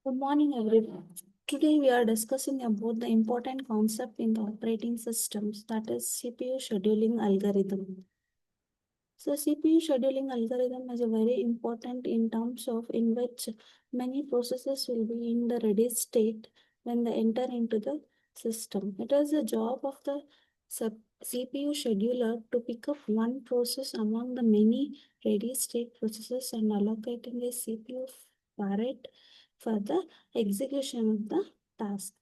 Good morning, everyone. Today we are discussing about the important concept in the operating systems, that is CPU scheduling algorithm. So CPU scheduling algorithm is a very important in terms of in which many processes will be in the ready state when they enter into the system. It is the job of the CPU scheduler to pick up one process among the many ready state processes and allocating a CPU farad for the execution of the task.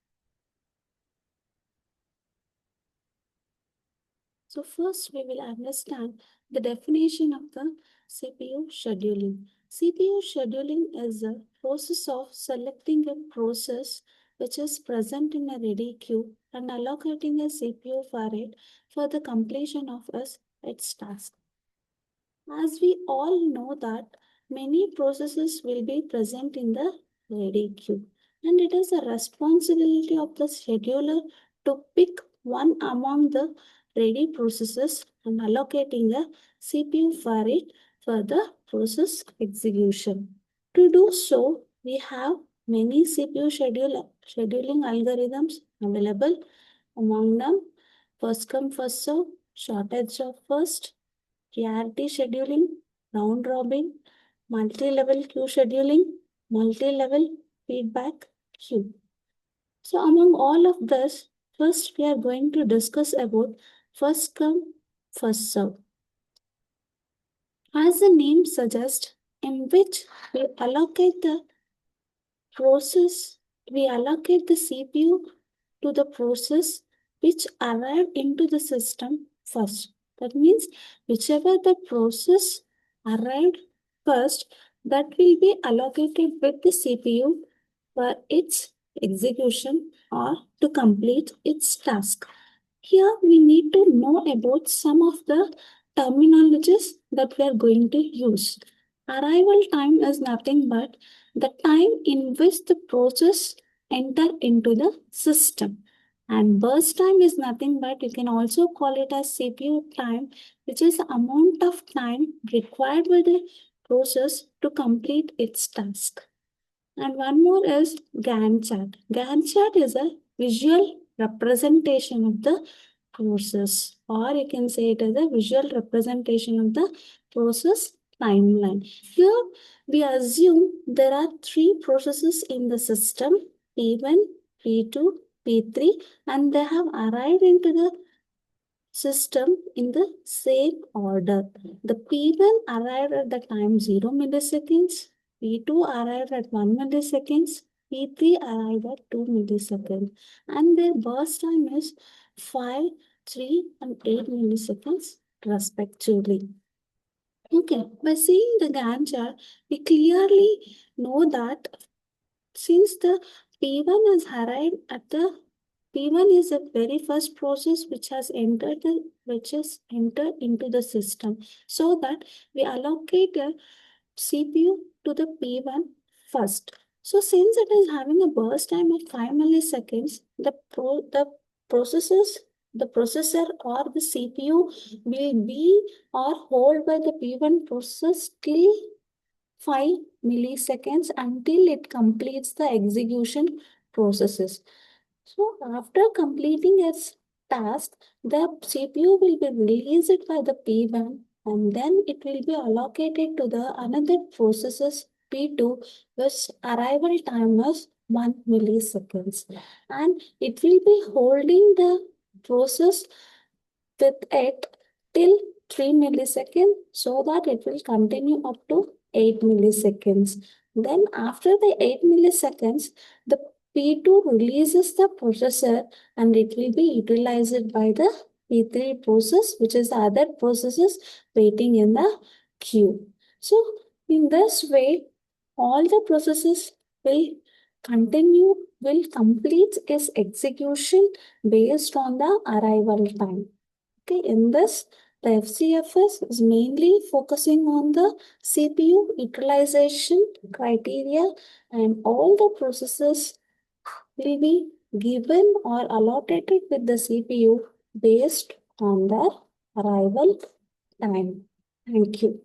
So first we will understand the definition of the CPU scheduling. CPU scheduling is a process of selecting a process which is present in a ready queue and allocating a CPU for it for the completion of its task. As we all know that many processes will be present in the ready queue, and it is a responsibility of the scheduler to pick one among the ready processes and allocating a CPU for it for the process execution. To do so, we have many CPU scheduling algorithms available. Among them, first come first serve, shortage of first, priority scheduling, round robin, multi-level queue scheduling, multi-level feedback queue. So among all of this, first we are going to discuss about first come, first serve. As the name suggests, in which we allocate the process, we allocate the CPU to the process which arrived into the system first. That means whichever the process arrived first, that will be allocated with the CPU for its execution or to complete its task. Here we need to know about some of the terminologies that we are going to use. Arrival time is nothing but the time in which the process enter into the system. And burst time is nothing but you can also call it as CPU time, which is the amount of time required by the process to complete its task. And one more is Gantt chart. Gantt chart is a visual representation of the process, or you can say it as a visual representation of the process timeline. Here we assume there are three processes in the system, P1, P2, P3, and they have arrived into the system in the same order. The P1 arrived at the time 0 milliseconds, P2 arrived at 1 milliseconds, P3 arrived at 2 milliseconds, and their burst time is 5, 3, and 8 milliseconds respectively. Okay, by seeing the Gantt chart, we clearly know that since the P1 has arrived at the P1 is the very first process which has entered into the system, so that we allocate a CPU to the P1 first. So since it is having a burst time of 5 milliseconds, the processes the processor or the CPU will be or hold by the P1 process till 5 milliseconds until it completes the execution processes. So after completing its task, the CPU will be released by the P1 and then it will be allocated to the another processes P2, which arrival time was 1 milliseconds. And it will be holding the process with it till 3 milliseconds so that it will continue up to 8 milliseconds. Then after the 8 milliseconds, the P2 releases the processor and it will be utilized by the P3 process, which is the other processes waiting in the queue. So in this way, all the processes will complete its execution based on the arrival time. Okay, in this, the FCFS is mainly focusing on the CPU utilization criteria, and all the processes will be given or allotted with the CPU based on their arrival time. Thank you.